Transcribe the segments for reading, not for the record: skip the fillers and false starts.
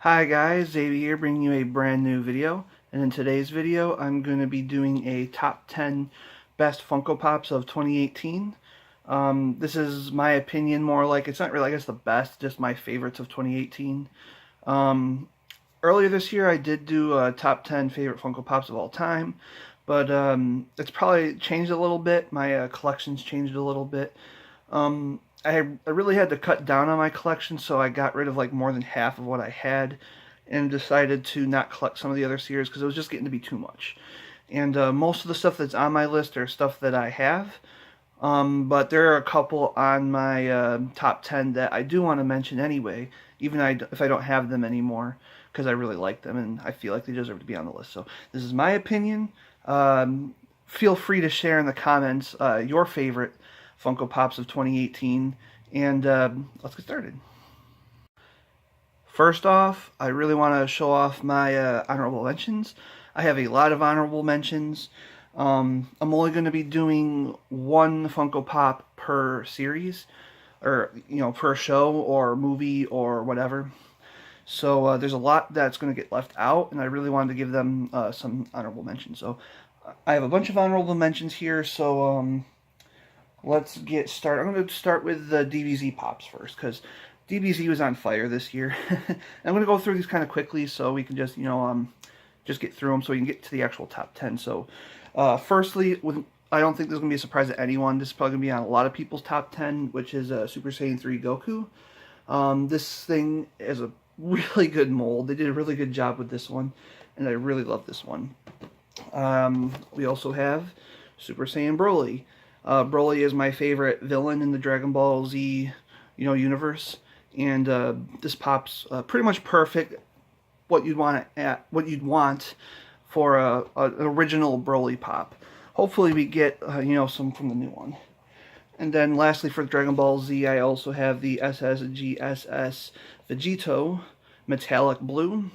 Hi guys, Xavier here bringing you a brand new video, and in today's video I'm going to be doing a top 10 best Funko Pops of 2018. This is my opinion, more like, it's not really, I guess, the best, just my favorites of 2018. Um, Earlier this year I did do a top 10 favorite Funko Pops of all time, but it's probably changed a little bit. My collection's changed a little bit. I really had to cut down on my collection, so I got rid of like more than half of what I had, and decided to not collect some of the other series because it was just getting to be too much. And most of the stuff that's on my list are stuff that I have, but there are a couple on my top 10 that I do want to mention anyway, even if I don't have them anymore, because I really like them and I feel like they deserve to be on the list. So this is my opinion. Feel free to share in the comments your favorite Funko Pops of 2018, and let's get started. First off, I really want to show off my honorable mentions. I have a lot of honorable mentions. I'm only going to be doing one Funko Pop per series, or per show or movie or whatever. So there's a lot that's going to get left out, and I really wanted to give them some honorable mentions. So I have a bunch of honorable mentions here. So let's get started. I'm going to start with the DBZ Pops first, because DBZ was on fire this year. I'm going to go through these kind of quickly so we can just get through them so we can get to the actual top 10. So, firstly, I don't think this is going to be a surprise to anyone. This is probably going to be on a lot of people's top 10, which is Super Saiyan 3 Goku. This thing is a really good mold. They did a really good job with this one, and I really love this one. We also have Super Saiyan Broly. Broly is my favorite villain in the Dragon Ball Z, universe, and this pop's pretty much perfect. What you'd want for an original Broly pop. Hopefully, we get some from the new one. And then, lastly, for Dragon Ball Z, I also have the SSGSS Vegito Metallic Blue.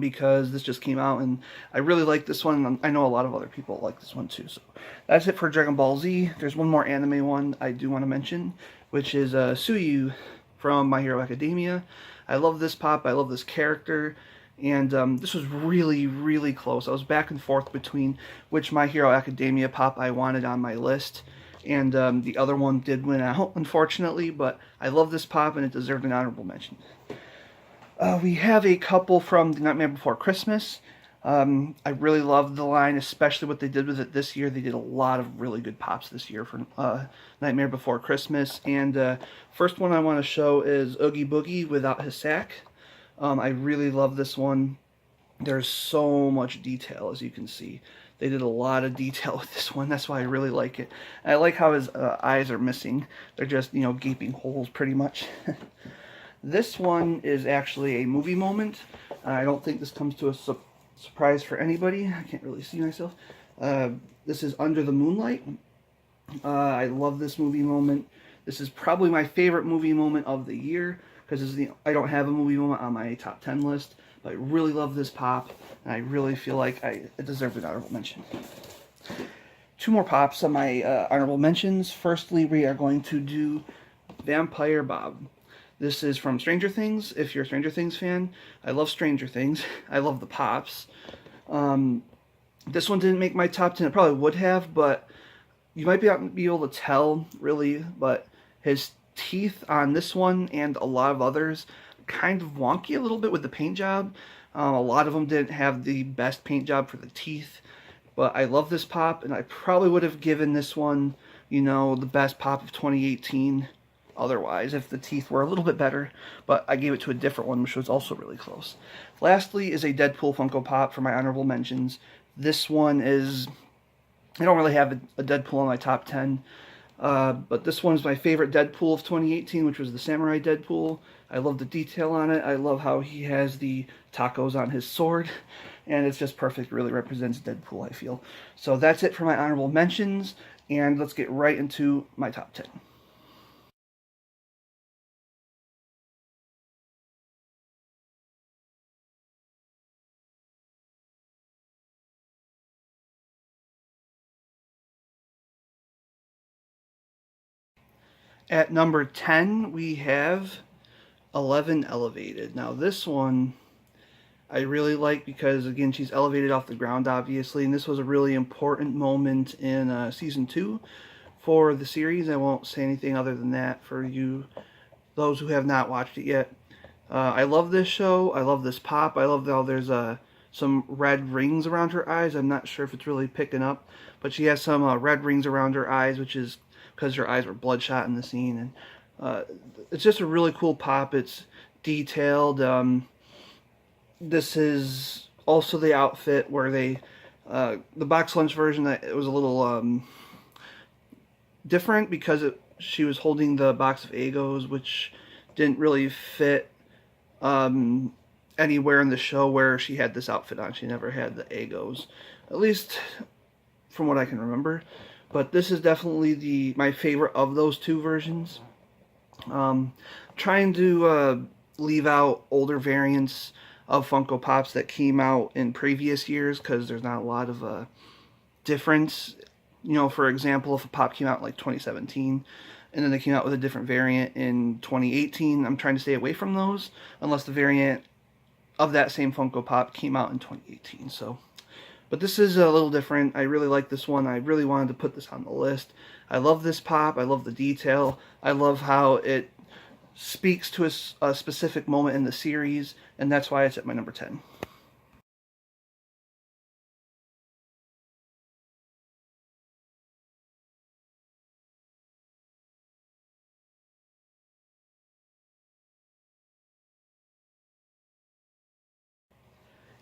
Because this just came out and I really like this one, and I know a lot of other people like this one too. So that's it for Dragon Ball Z. There's one more anime one I do want to mention, which is Suyu from My Hero Academia. I love this pop. I love this character, and this was really, really close. I was back and forth between which My Hero Academia pop I wanted on my list, and the other one did win out, unfortunately, but I love this pop and it deserved an honorable mention. We have a couple from The Nightmare Before Christmas. I really loved the line, especially what they did with it this year. They did a lot of really good pops this year for Nightmare Before Christmas. And first one I want to show is Oogie Boogie without his sack. I really love this one. There's so much detail, as you can see. They did a lot of detail with this one. That's why I really like it. And I like how his eyes are missing. They're just, gaping holes pretty much. This one is actually a movie moment. I don't think this comes to a surprise for anybody. I can't really see myself. This is Under the Moonlight. I love this movie moment. This is probably my favorite movie moment of the year, because I don't have a movie moment on my top 10 list, but I really love this pop, and I really feel like it deserves an honorable mention. Two more pops on my honorable mentions. Firstly, we are going to do Vampire Bob. This is from Stranger Things. If you're a Stranger Things fan, I love Stranger Things. I love the pops. This one didn't make my top 10. It probably would have, but you might be able to tell, really, but his teeth on this one and a lot of others kind of wonky a little bit with the paint job. A lot of them didn't have the best paint job for the teeth, but I love this pop, and I probably would have given this one, the best pop of 2018 otherwise, if the teeth were a little bit better, but I gave it to a different one, which was also really close. Lastly is a Deadpool Funko Pop for my honorable mentions. This one is, I don't really have a Deadpool on my top 10, but this one's my favorite Deadpool of 2018, which was the Samurai Deadpool. I love the detail on it. I love how he has the tacos on his sword, and it's just perfect. It really represents Deadpool, I feel. So that's it for my honorable mentions, and let's get right into my top 10. At number 10, we have 11 elevated. Now this one I really like because, again, she's elevated off the ground, obviously, and this was a really important moment in season 2 for the series. I won't say anything other than that for you, those who have not watched it yet. I love this show. I love this pop. I love how there's some red rings around her eyes. I'm not sure if it's really picking up, but she has some red rings around her eyes, which is because her eyes were bloodshot in the scene. And it's just a really cool pop. It's detailed. This is also the outfit where they, the box lunch version, it was a little different because she was holding the box of Egos, which didn't really fit anywhere in the show where she had this outfit on. She never had the Egos, at least from what I can remember. But this is definitely my favorite of those two versions. Trying to leave out older variants of Funko Pops that came out in previous years because there's not a lot of difference. You know, for example, if a pop came out in like 2017 and then they came out with a different variant in 2018, I'm trying to stay away from those unless the variant of that same Funko Pop came out in 2018. So, but this is a little different. I really like this one. I really wanted to put this on the list. I love this pop. I love the detail. I love how it speaks to a specific moment in the series, and that's why it's at my number 10.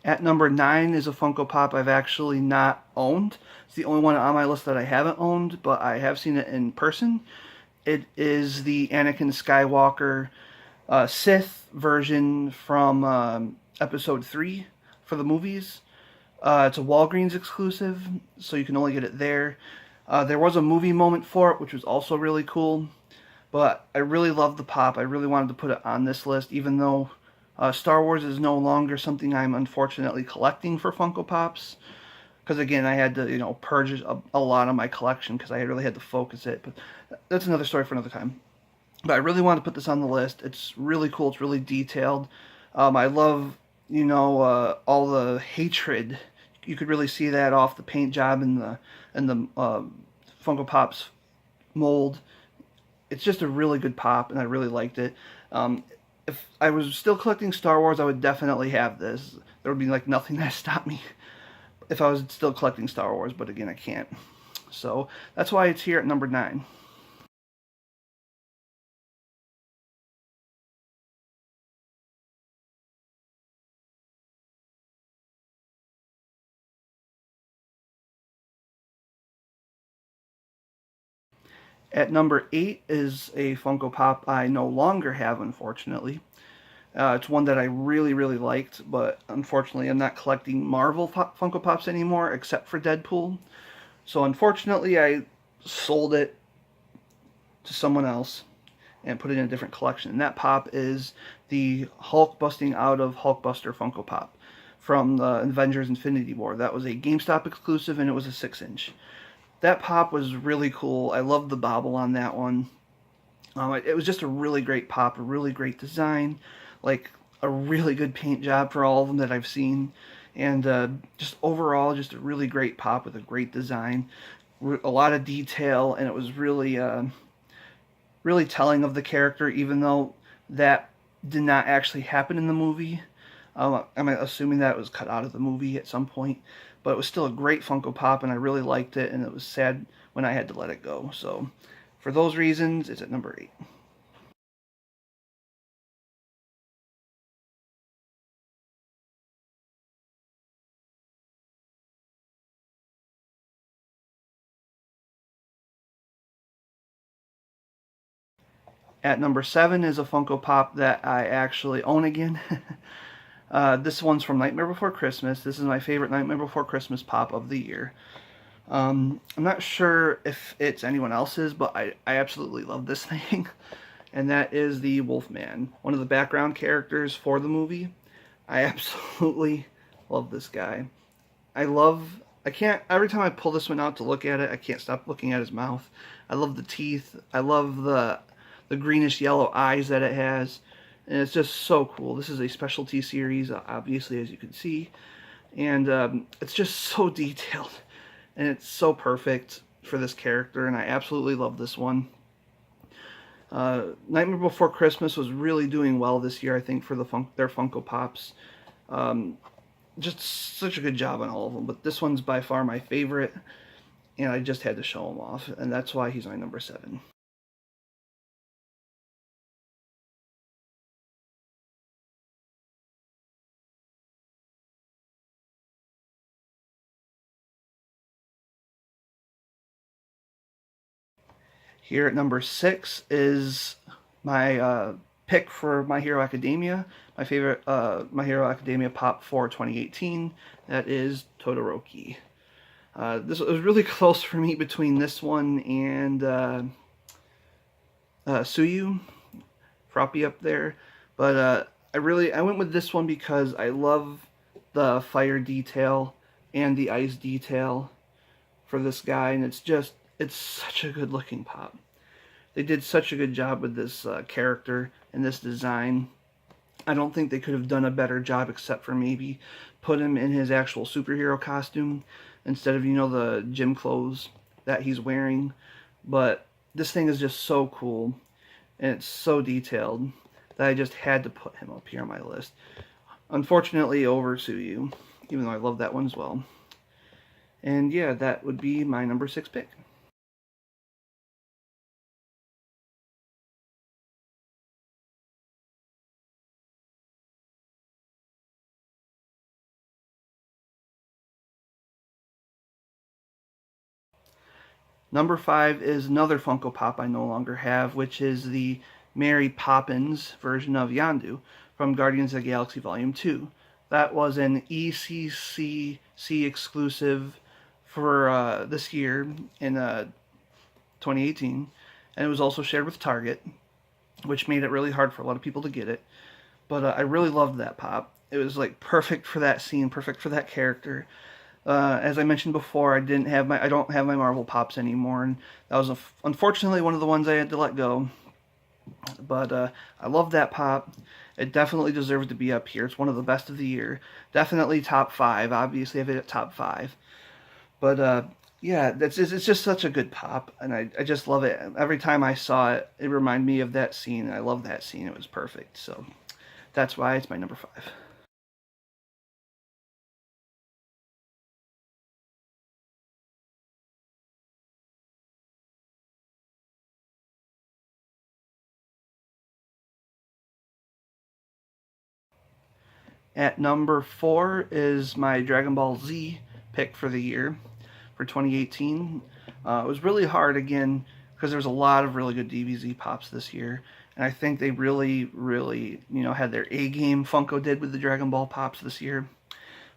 At number 9 is a Funko Pop I've actually not owned. It's the only one on my list that I haven't owned, but I have seen it in person. It is the Anakin Skywalker Sith version from Episode 3 for the movies. It's a Walgreens exclusive, so you can only get it there. There was a movie moment for it, which was also really cool. But I really love the pop. I really wanted to put it on this list, even though Star Wars is no longer something I'm unfortunately collecting for Funko Pops. Because again, I had to, purge a lot of my collection because I really had to focus it. But that's another story for another time. But I really want to put this on the list. It's really cool. It's really detailed. I love, all the hatred. You could really see that off the paint job and the Funko Pops mold. It's just a really good pop, and I really liked it. If I was still collecting Star Wars, I would definitely have this. There would be like nothing that stopped me if I was still collecting Star Wars, but again, I can't. So that's why it's here at number 9. At number 8 is a Funko Pop I no longer have, unfortunately. It's one that I really, really liked, but unfortunately I'm not collecting Marvel Funko Pops anymore, except for Deadpool. So unfortunately I sold it to someone else and put it in a different collection. And that pop is the Hulk busting out of Hulkbuster Funko Pop from the Avengers Infinity War. That was a GameStop exclusive, and it was a 6-inch. That pop was really cool. I loved the bobble on that one. It was just a really great pop, a really great design, like a really good paint job for all of them that I've seen, and just overall, just a really great pop with a great design, a lot of detail, and it was really, really telling of the character, even though that did not actually happen in the movie. I'm assuming that was cut out of the movie at some point, but it was still a great Funko Pop, and I really liked it, and it was sad when I had to let it go. So, for those reasons, it's at number 8. At number 7 is a Funko Pop that I actually own again. This one's from Nightmare Before Christmas. This is my favorite Nightmare Before Christmas pop of the year. I'm not sure if it's anyone else's, but I absolutely love this thing. And that is the Wolfman, one of the background characters for the movie. I absolutely love this guy. Every time I pull this one out to look at it, I can't stop looking at his mouth. I love the teeth. I love the greenish yellow eyes that it has. and it's just so cool. This is a specialty series, obviously, as you can see, and it's just so detailed, and it's so perfect for this character, and I absolutely love this one. Nightmare Before Christmas was really doing well this year, I think, for their Funko Pops. Um, just such a good job on all of them, but this one's by far my favorite, and I just had to show him off, and that's why he's my number 7. Here at number 6 is my pick for My Hero Academia, my favorite My Hero Academia pop for 2018. That is Todoroki. This was really close for me between this one and Suyu, Froppy up there, but I went with this one because I love the fire detail and the ice detail for this guy, and it's such a good looking pop. They did such a good job with this character and this design. I don't think they could have done a better job except for maybe put him in his actual superhero costume instead of, the gym clothes that he's wearing. But this thing is just so cool, and it's so detailed that I just had to put him up here on my list. Unfortunately, over Suyu, even though I love that one as well. And yeah, that would be my number 6 pick. Number 5 is another Funko Pop I no longer have, which is the Mary Poppins version of Yondu from Guardians of the Galaxy Volume 2. That was an ECCC exclusive for this year in 2018, and it was also shared with Target, which made it really hard for a lot of people to get it. But I really loved that pop. It was like perfect for that scene, perfect for that character. As I mentioned before, I don't have my Marvel Pops anymore, and that was unfortunately one of the ones I had to let go. But I love that pop. It definitely deserves to be up here. It's one of the best of the year. Definitely top 5. Obviously, I have it at top 5. But yeah, it's just such a good pop, and I just love it. Every time I saw it, it reminded me of that scene, and I love that scene. It was perfect. So that's why it's my number 5. At number 4 is my Dragon Ball Z pick for the year for 2018. It was really hard again because there was a lot of really good DBZ pops this year, and I think they really, really, had their A game. Funko did with the Dragon Ball pops this year,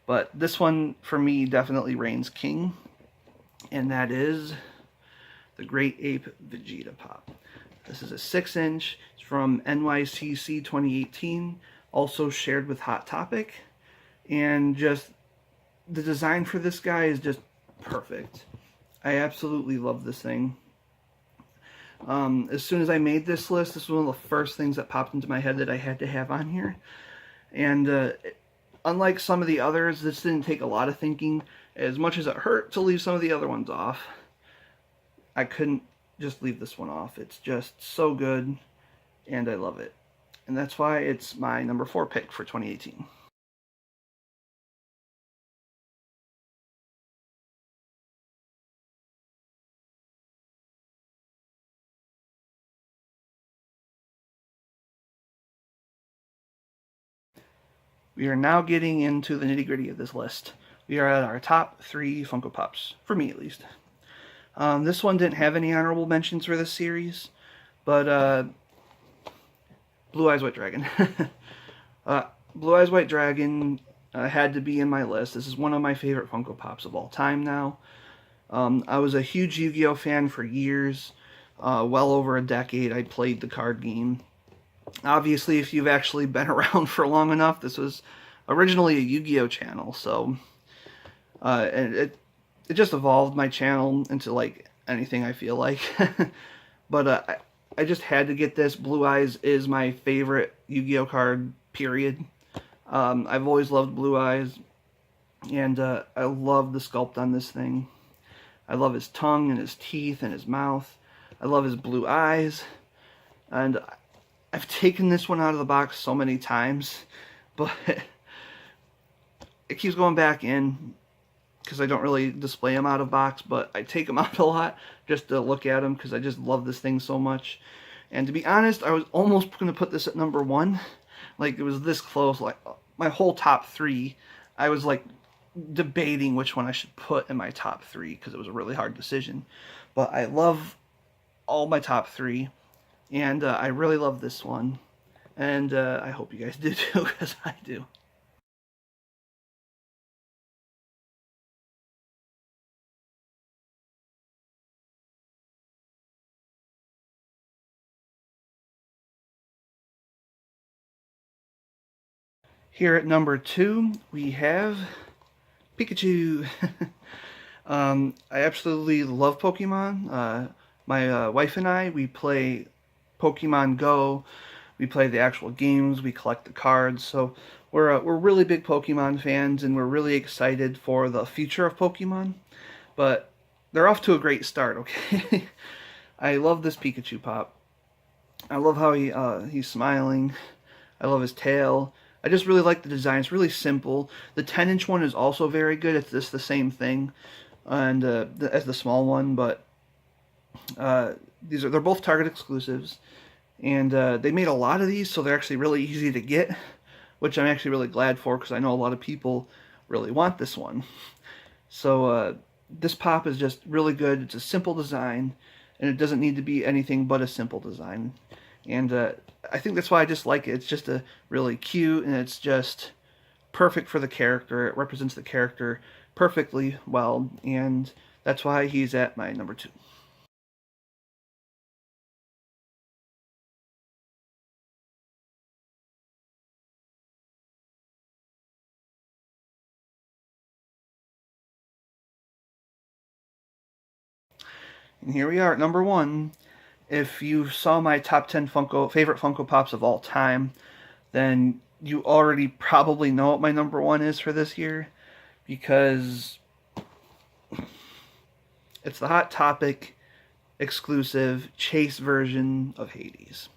but this one for me definitely reigns king, and that is the Great Ape Vegeta pop. This is a 6-inch. It's from NYCC 2018. Also shared with Hot Topic, and just the design for this guy is just perfect. I absolutely love this thing. As soon as I made this list, this was one of the first things that popped into my head that I had to have on here. And unlike some of the others, this didn't take a lot of thinking. As much as it hurt to leave some of the other ones off, I couldn't just leave this one off. It's just so good, and I love it. And that's why it's my number 4 pick for 2018. We are now getting into the nitty-gritty of this list. We are at our top 3 Funko Pops, for me at least. This one didn't have any honorable mentions for this series, but Blue Eyes White Dragon. Blue Eyes White Dragon had to be in my list. This is one of my favorite Funko Pops of all time now. I was a huge Yu-Gi-Oh fan for years. Well over a decade I played the card game. Obviously, if you've actually been around for long enough, this was originally a Yu-Gi-Oh channel, so and it just evolved my channel into like anything I feel like. But I just had to get this. Blue Eyes is my favorite Yu-Gi-Oh card, period. I've always loved Blue Eyes, and I love the sculpt on this thing. I love his tongue and his teeth and his mouth. I love his blue eyes. And I've taken this one out of the box so many times, but it keeps going back in because I don't really display them out of box, but I take them out a lot just to look at them because I just love this thing so much. And to be honest, I was almost going to put this at number 1. Like, it was this close. Like, my whole top 3, I was like debating which one I should put in my top 3 because it was a really hard decision. But I love all my top 3, and I really love this one. And I hope you guys do too, because I do. Here at number 2, we have Pikachu. I absolutely love Pokemon. My wife and I, we play Pokemon Go. We play the actual games. We collect the cards. So we're really big Pokemon fans, and we're really excited for the future of Pokemon. But they're off to a great start. Okay, I love this Pikachu pop. I love how he's smiling. I love his tail. I just really like the design. It's really simple. The 10-inch one is also very good. It's just the same thing, and as the small one. But they're both Target exclusives, and they made a lot of these, so they're actually really easy to get, which I'm actually really glad for because I know a lot of people really want this one. So this pop is just really good. It's a simple design, and it doesn't need to be anything but a simple design. And I think that's why I just like it. It's just a really cute, and it's just perfect for the character. It represents the character perfectly well, and that's why he's at my number 2. And here we are at number 1. If you saw my top 10 favorite Funko Pops of all time, then you already probably know what my number 1 is for this year, because it's the Hot Topic exclusive Chase version of Hades.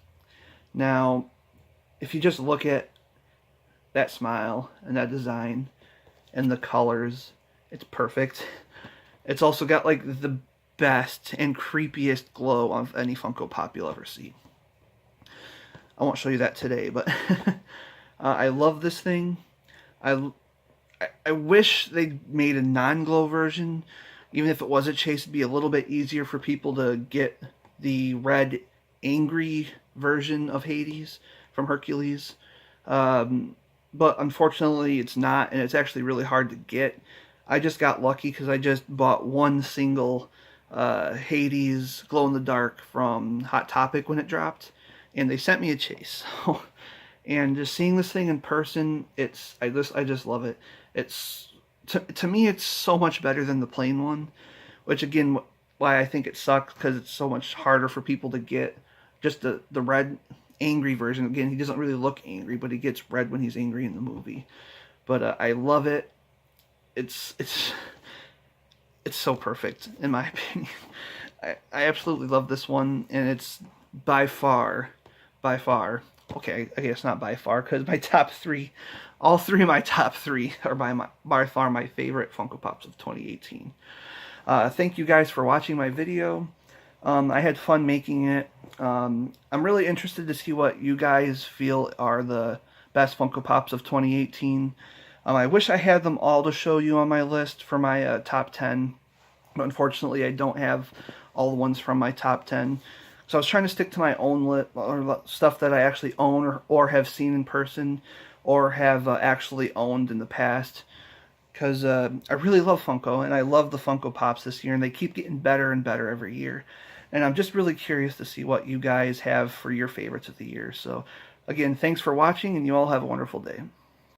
Now, if you just look at that smile and that design and the colors, it's perfect. It's also got like the best and creepiest glow of any Funko Pop you'll ever see. I won't show you that today, but I love this thing. I wish they made a non-glow version. Even if it was a Chase, it'd be a little bit easier for people to get the red angry version of Hades from Hercules. But unfortunately it's not, and it's actually really hard to get. I just got lucky because I just bought one single Hades glow-in-the-dark from Hot Topic when it dropped, and they sent me a Chase. And just seeing this thing in person, I just love it. It's to me, it's so much better than the plain one, which again, why I think it sucks, because it's so much harder for people to get. Just the red angry version. Again, he doesn't really look angry, but he gets red when he's angry in the movie. But I love it. It's so perfect in my opinion. I absolutely love this one, and it's by far, okay, I guess not by far, because my top 3, all 3 of my top 3 are by far my favorite Funko Pops of 2018. Thank you guys for watching my video. I had fun making it. I'm really interested to see what you guys feel are the best Funko Pops of 2018. I wish I had them all to show you on my list for my top 10, but unfortunately I don't have all the ones from my top 10. So I was trying to stick to my own list, or stuff that I actually own or have seen in person or have actually owned in the past. Because I really love Funko, and I love the Funko Pops this year, and they keep getting better and better every year. And I'm just really curious to see what you guys have for your favorites of the year. So, again, thanks for watching, and you all have a wonderful day.